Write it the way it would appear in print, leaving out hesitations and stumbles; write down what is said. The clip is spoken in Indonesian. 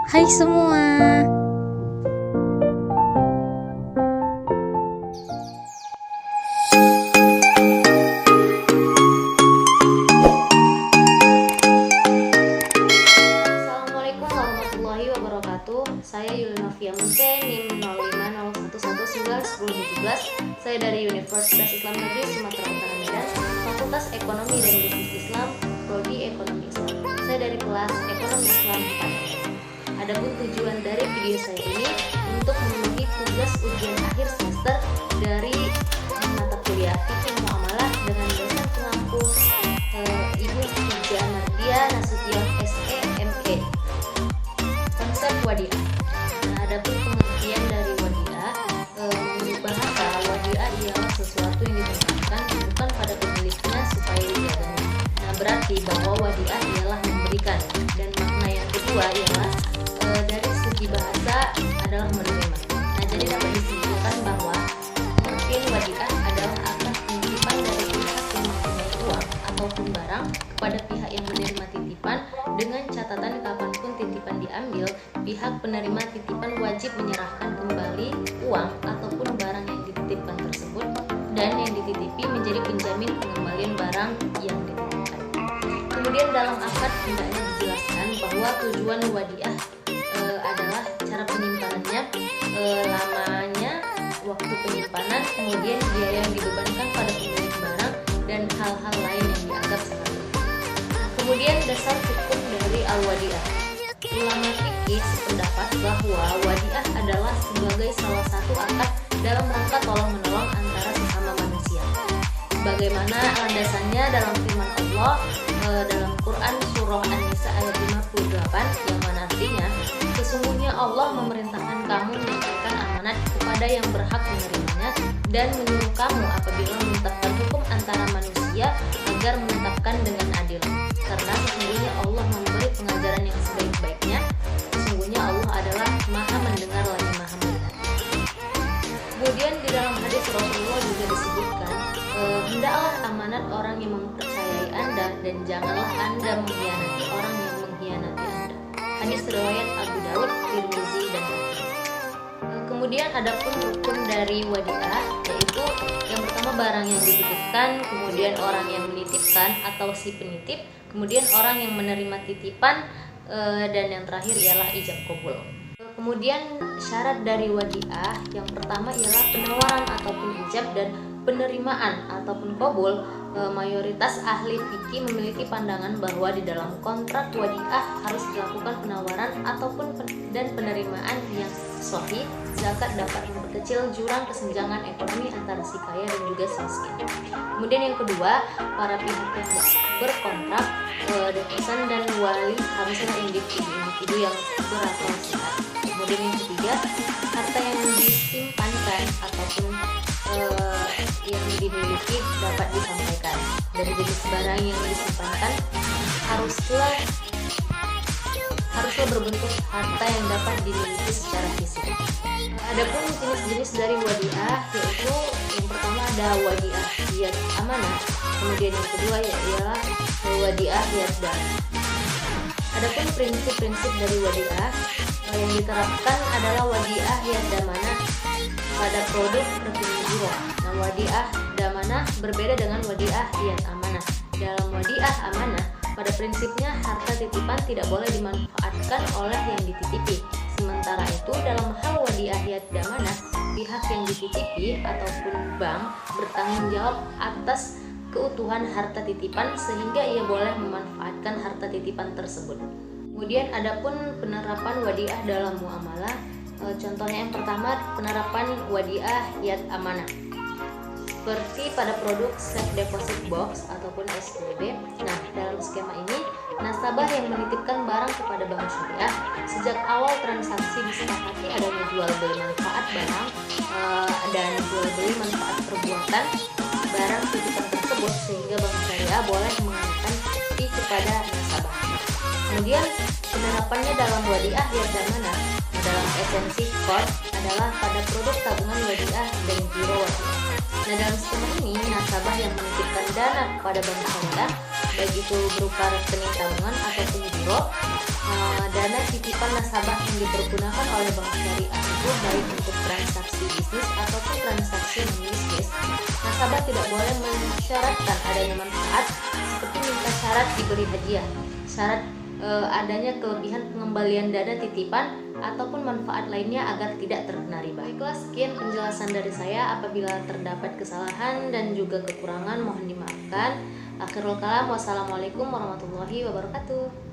Hai semua. Assalamualaikum warahmatullahi wabarakatuh. Saya Yulnovia Munte, NIM 0501191017. Saya dari Universitas Islam Negeri Sumatera Utara Medan, Fakultas Ekonomi dan Bisnis Islam, Prodi Ekonomi Islam. Saya dari kelas Ekonomi Islam 4. Adapun tujuan dari video saya ini untuk memenuhi tugas ujian akhir semester dari mata kuliah Fikih Muamalah dengan dosen pengampu Ibu Hijah Mardia Nasution SEME. Konsep wadiah. Nah, adapun pengertian dari wadiah, menurut bahasa wadiah ialah sesuatu yang ditempatkan bukan pada pemiliknya supaya dijaganya. Nah, berarti bahwa wadiah ialah memberikan, dan makna yang kedua ialah dari segi bahasa adalah menerima. Nah, jadi dapat disimpulkan bahwa pengertian wadiah adalah akad penitipan dari pihak yang mempunyai uang ataupun barang kepada pihak yang menerima titipan, dengan catatan kapanpun titipan diambil, pihak penerima titipan wajib menyerahkan kembali uang ataupun barang yang dititipkan tersebut, dan yang dititipi menjadi penjamin pengembalian barang yang dititipkan. Kemudian dalam akad hendaknya dijelaskan bahwa tujuan wadiah adalah cara penyimpanannya, lamanya waktu penyimpanan, kemudian biaya yang dibebankan pada pemilik barang, dan hal-hal lain yang dianggap sebagai. Kemudian dasar hukum dari al-wadiah. Ulama fikih sependapat bahwa wadiah adalah sebagai salah satu akad dalam rangka tolong menolong antara sesama manusia. Bagaimana landasannya dalam firman Allah dalam Quran surah An-Nisa ayat 58, yang mana artinya, sesungguhnya Allah memerintahkan kamu menyampaikan amanat kepada yang berhak menerimanya, dan menyuruh kamu apabila menetapkan hukum antara manusia agar menetapkan dengan adil. Karena sesungguhnya Allah memberi pengajaran yang sebaik-baiknya. Sesungguhnya Allah adalah Maha mendengar lagi Maha melihat. Kemudian di dalam hadis Rasulullah juga disebutkan, hendaklah amanat orang yang mempercayai Anda, dan janganlah Anda mengkhianati orang yang mengkhianati Anda. Hadis riwayat Abu Daud, Tirmizi, dan Hakim. Kemudian adapun hukum dari wadiah, yaitu yang pertama barang yang dititipkan, kemudian orang yang menitipkan atau si penitip, kemudian orang yang menerima titipan, dan yang terakhir ialah ijab qabul. Kemudian syarat dari wadiah yang pertama ialah penawaran ataupun ijab dan penerimaan ataupun qabul. Mayoritas ahli fikih memiliki pandangan bahwa di dalam kontrak wadiah harus dilakukan penawaran ataupun dan penerimaan yang sahih. Zakat dapat memperkecil jurang kesenjangan ekonomi antara si kaya dan juga si miskin. Kemudian yang kedua, para pihak yang berkontrak, deposan dan wali harusnya individu yang berakal sehat. Kemudian yang ketiga, harta yang disimpankan ataupun yang dimiliki dapat disampaikan. Dari jenis barang yang disimpankan haruslah berbentuk harta yang dapat dimiliki secara fisik. Adapun jenis-jenis dari wadiah, yaitu yang pertama ada wadiah hiyat amanah, kemudian yang kedua ialah wadiah hiyat dan. Adapun prinsip-prinsip dari wadiah yang diterapkan adalah wadiah hiyat damanah pada produk rekening giro. Nah, wadiah damanah berbeda dengan wadiah hiyat amanah. Dalam wadiah amanah, pada prinsipnya harta titipan tidak boleh dimanfaatkan oleh yang dititipi. Sementara itu dalam hal wadiah hiyat damanah, pihak yang dititipi ataupun bank bertanggung jawab atas keutuhan harta titipan sehingga ia boleh memanfaatkan harta titipan tersebut. Kemudian adapun penerapan wadiah dalam muamalah, contohnya yang pertama penerapan wadiah hiyat amanah. Seperti pada produk safe deposit box ataupun SDB. Nah, dalam skema ini, nasabah yang menitipkan barang kepada bank syariah, sejak awal transaksi disepakati adanya jual beli manfaat barang dan jual beli manfaat perbuatan barang titipan tersebut, sehingga bank syariah boleh mengenakan fee kepada nasabah. Kemudian penerapannya dalam wadiah hiyat damanah dalam esensi core adalah pada produk tabungan wadiah dan giro wadiah. Nah, dalam skema ini, nasabah yang menitipkan dana kepada bank syariah, baik itu berupa rekening tabungan ataupun giro, dana titipan nasabah yang dipergunakan oleh bank syariah itu baik untuk transaksi bisnis ataupun transaksi non-bisnis, nasabah tidak boleh mensyaratkan adanya manfaat seperti minta syarat diberi hadiah, syarat adanya kelebihan pengembalian dana titipan ataupun manfaat lainnya agar tidak terkena riba. Baiklah, sekian penjelasan dari saya. Apabila terdapat kesalahan dan juga kekurangan mohon dimaafkan. Akhirul kalam, wassalamualaikum warahmatullahi wabarakatuh.